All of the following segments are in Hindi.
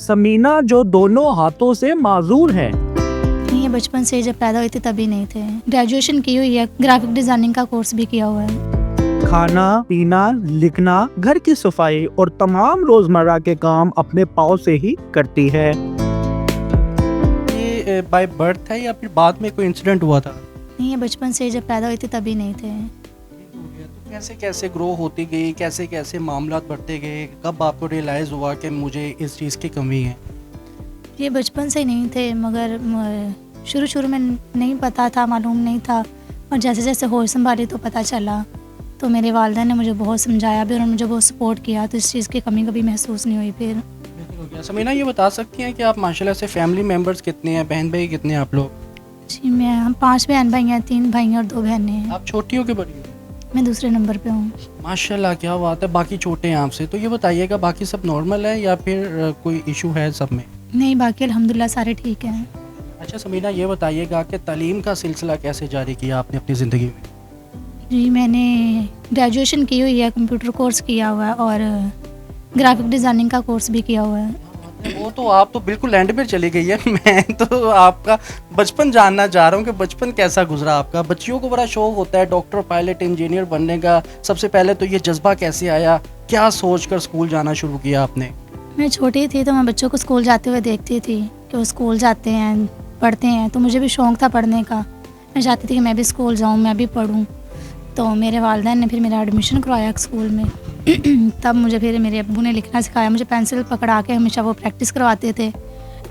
समीना जो दोनों हाथों से माजूर है। नहीं, ये बचपन से जब पैदा हुई थी तभी नहीं थे। ग्रेजुएशन की हुई है, ग्राफिक डिजाइनिंग का कोर्स भी किया हुआ है। खाना पीना, लिखना, घर की सफाई और तमाम रोजमर्रा के काम अपने पाँव से ही करती है। ये बाय बर्थ है या फिर बाद में कोई इंसिडेंट हुआ था? नहीं, ये बचपन से जब पैदा हुई थी तभी नहीं थे। तो कैसे कैसे ग्रो होती गई, कैसे कैसे मामलात बढ़ते गए, कब आपको रियलाइज़ हुआ कि मुझे इस चीज़ की कमी है? ये बचपन से नहीं थे, मगर शुरू में नहीं पता था, मालूम नहीं था। और जैसे जैसे होश संभाली तो पता चला। तो मेरे वालिदैन ने मुझे बहुत समझाया भी और मुझे बहुत सपोर्ट किया, तो इस चीज़ की कमी कभी महसूस नहीं हुई। फिर बिल्कुल हो गया। समीना, ये बता सकती हैं कि आप माशाल्लाह से फैमिली मेम्बर्स कितने हैं, बहन भाई कितने हैं आप लोग? जी, हम 5 बहन भाई हैं, 3 भाई हैं और 2 बहनें हैं। आप छोटी हो कि बड़ी हो? मैं दूसरे नंबर पे हूँ। माशाल्लाह, क्या बात है। बाकी छोटे हैं आपसे, तो ये बताइएगा बाकी सब नॉर्मल है या फिर कोई इशू है सब में? नहीं, बाकी अल्हम्दुलिल्लाह सारे ठीक हैं। अच्छा समीना, ये बताइएगा कि तालीम का सिलसिला कैसे जारी किया आपने अपनी ज़िंदगी में? जी, मैंने ग्रेजुएशन की हुई है, कंप्यूटर कोर्स किया हुआ है और ग्राफिक डिज़ाइनिंग का कोर्स भी किया हुआ है। वो तो आप तो बिल्कुल एंड पे चली गई है। मैं तो आपका बचपन जानना चाह रहा हूँ कि बचपन कैसा गुजरा आपका। बच्चियों को बड़ा शौक होता है डॉक्टर, पायलट, इंजीनियर बनने का। सबसे पहले तो ये जज्बा कैसे आया, क्या सोचकर स्कूल जाना शुरू किया आपने? मैं छोटी थी तो मैं बच्चों को स्कूल जाते हुए देखती थी कि वो स्कूल जाते हैं, पढ़ते हैं, तो मुझे भी शौक़ था पढ़ने का। मैं चाहती थी कि मैं भी स्कूल जाऊँ, मैं भी पढ़ूँ। तो मेरे वालिदैन ने फिर मेरा एडमिशन करवाया स्कूल में। तब मुझे फिर मेरे अब्बू ने लिखना सिखाया। मुझे पेंसिल पकड़ा के हमेशा वो प्रैक्टिस करवाते थे,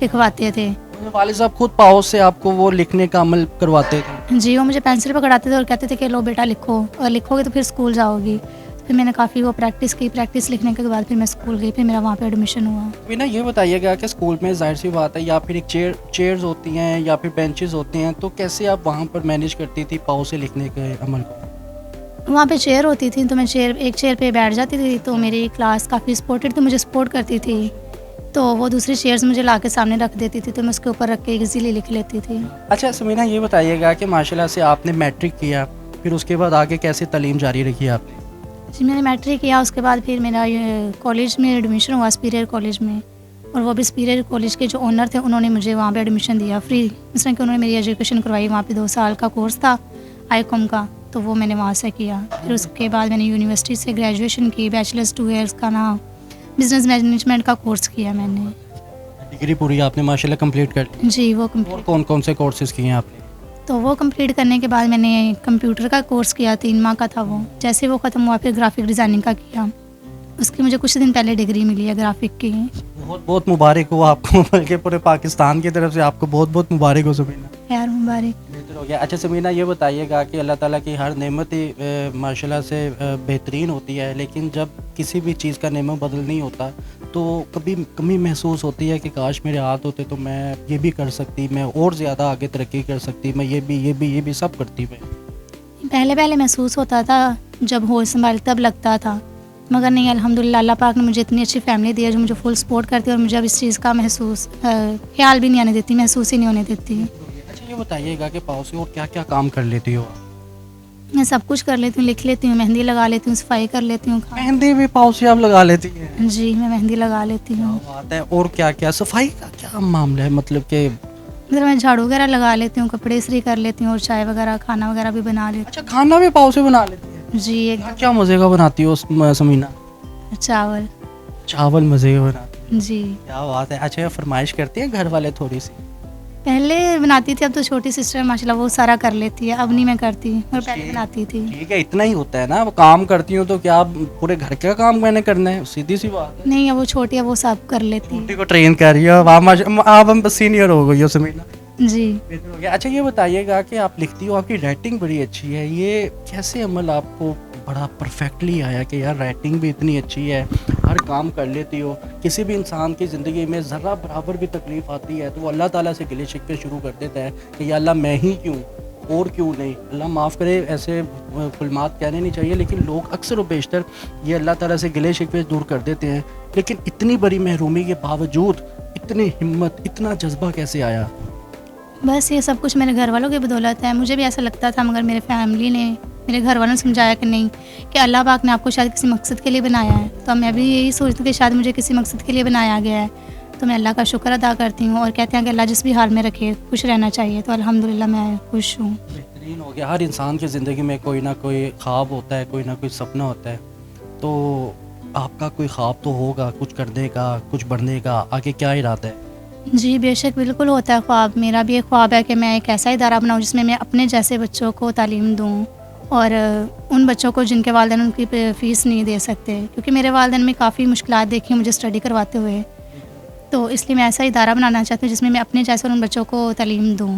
लिखवाते थे। वालिद साहब खुद पाँव से आपको वो लिखने का अमल करवाते थे? जी, वो मुझे पेंसिल पकड़ाते थे और कहते थे कि लो बेटा लिखो, और लिखोगे तो फिर स्कूल जाओगी। फिर मैंने काफ़ी वो प्रैक्टिस की। प्रैक्टिस लिखने के बाद फिर मैं स्कूल गई, फिर मेरा वहाँ पे एडमिशन हुआ। बिना ये बताइएगा कि स्कूल में जाहिर सी बात है या फिर एक चेयर्स होती हैं या फिर बेंचेस होते हैं, तो कैसे आप वहाँ पर मैनेज करती थी पाँव से लिखने के अमल को? वहाँ पे चेयर होती थी तो मैं एक चेयर पे बैठ जाती थी। तो मेरी क्लास काफ़ी सपोर्टेड थी, मुझे सपोर्ट करती थी। तो वो दूसरी चेयर्स मुझे ला के सामने रख देती थी, तो मैं उसके ऊपर रख के इजीली लिख लेती थी। अच्छा समीना, ये बताइएगा कि माशाल्लाह से आपने मैट्रिक किया, फिर उसके बाद आगे कैसे तालीम जारी रखी आपने? जी, मैंने मैट्रिक किया, उसके बाद फिर मेरा कॉलेज में एडमिशन हुआ, सुपीरियर कॉलेज में। और वो भी सुपीरियर कॉलेज के जो ओनर थे उन्होंने मुझे वहाँ पे एडमिशन दिया फ्री। इसलिए कि उन्होंने मेरी एजुकेशन करवाई। वहाँ पे 2 साल का कोर्स था ICOM का, तो वो मैंने वहाँ से किया। फिर उसके बाद मैंने यूनिवर्सिटी से ग्रेजुएशन की, बैचलर्स 2 ईयर्स का ना बिज़नेस मैनेजमेंट का कोर्स किया मैंने। डिग्री पूरी आपने माशाल्लाह कंप्लीट कर ली? जी, वो और कंप्लीट। कौन कौन से कोर्सेज़ किए हैं आपने? तो वो कंप्लीट करने के बाद मैंने कंप्यूटर का कोर्स किया, 3 माह का था वो। जैसे वो ख़त्म हुआ फिर ग्राफिक डिज़ाइनिंग का किया। उसकी मुझे कुछ दिन पहले डिग्री मिली है ग्राफिक की। बहुत बहुत मुबारक हो आपको, बल्कि पूरे पाकिस्तान की तरफ से आपको बहुत बहुत मुबारक हो समीना। खैर मुबारक। बेहतर हो गया। अच्छा समीना, ये बताइएगा कि अल्लाह ताला की हर नेमत ही माशाल्लाह से बेहतरीन होती है, लेकिन जब किसी भी चीज़ का नेमत बदल नहीं होता तो कभी कमी महसूस होती है कि काश मेरे हाथ होते तो मैं ये भी कर सकती, मैं और ज़्यादा आगे तरक्की कर सकती, मैं ये भी सब करती मैं। पहले महसूस होता था, जब होश संभाली तब लगता था। मगर नहीं, अल्हम्दुलिल्लाह अल्लाह पाक ने मुझे इतनी अच्छी फैमिली दी है जो मुझे फुल सपोर्ट करती है और मुझे अब इस चीज़ का महसूस ख्याल भी नहीं आने देती, महसूस ही नहीं होने देती। अच्छा ये बताइएगा कि पाँव से और क्या क्या काम कर लेती हो? मैं सब कुछ कर लेती हूँ, लिख लेती हूँ, मेहंदी लगा लेती हूँ, सफाई कर लेती हूँ। मेहंदी भी पाँव से आप लगा लेती हैं? जी, मैं मेहंदी लगा लेती हूँ। बात है। और क्या क्या सफाई का क्या मामला है, मतलब कि? मतलब मैं झाड़ू वगैरह लगा लेती हूँ, कपड़े इस्त्री कर लेती हूँ और चाय वगैरह, खाना वगैरह भी बना लेती अच्छा, खाना भी पाँव से बना लेती है? हूँ। जी, एक क्या मज़े का बनाती हो समीना? चावल। चावल मज़े के बनाती है? जी, क्या बात है। अच्छा, फरमाइश करती हैं घर वाले थोड़ी सी? पहले बनाती थी, अब तो छोटी सिस्टर माशाल्लाह वो सारा कर लेती है, अब नहीं मैं करती, और पहले बनाती थी। ठीक है, इतना ही होता है ना। वो काम करती हूँ तो क्या पूरे घर का काम मैंने करना है? सीधी सी बात है। नहीं, अब वो छोटी है, वो सब कर लेती है। छोटी को ट्रेन कर रही हो आप हम सीनियर हो गई हो समीना। जी, बेहतर हो गया। अच्छा ये बताइएगा कि आप लिखती हो, आपकी राइटिंग बड़ी अच्छी है, ये कैसे अमल आपको बड़ा परफेक्टली आया कि यार राइटिंग भी इतनी अच्छी है, हर काम कर लेती हो? किसी भी इंसान की ज़िंदगी में ज़रा बराबर भी तकलीफ़ आती है तो वो अल्लाह ताला से गिले शिकवे शुरू कर देता है कि या अल्लाह मैं ही क्यों और क्यों नहीं। अल्लाह माफ़ करे, ऐसे कुलमात कहने नहीं चाहिए, लेकिन लोग अक्सर व बेशतर ये अल्लाह ताला से गिले शिकवे दूर कर देते हैं। लेकिन इतनी बड़ी महरूमी के बावजूद इतनी हिम्मत, इतना जज्बा कैसे आया? बस ये सब कुछ मेरे घर वालों की बदौलत है। मुझे भी ऐसा लगता था, मगर मेरे फैमिली ने, मेरे घर वालों ने समझाया कि नहीं, कि अल्लाह पाक ने आपको शायद किसी मकसद के लिए बनाया है। तो मैं भी यही सोचती हूँ कि शायद मुझे किसी मकसद के लिए बनाया गया है। तो मैं अल्लाह का शुक्र अदा करती हूँ और कहते हैं कि अल्लाह जिस भी हाल में रखे खुश रहना चाहिए, तो अल्हम्दुलिल्लाह मैं खुश हूँ। बेहतरीन हो गया। हर इंसान की ज़िंदगी में कोई ना कोई ख्वाब होता है, कोई ना कोई सपना होता है। तो आपका कोई ख्वाब तो होगा, कुछ करने का, कुछ बढ़ने का, आगे क्या इरादा है? जी बेशक, बिल्कुल होता है ख्वाब। मेरा भी एक ख्वाब है कि मैं एक ऐसा इदारा बनाऊँ जिसमें मैं अपने जैसे बच्चों को तालीम दूँ और उन बच्चों को जिनके वालिदैन उनकी फ़ीस नहीं दे सकते, क्योंकि मेरे वालिदैन में काफ़ी मुश्किलात देखी मुझे स्टडी करवाते हुए। तो इसलिए मैं ऐसा इदारा बनाना चाहती हूँ जिसमें मैं अपने जैसे उन बच्चों को तालीम दूँ।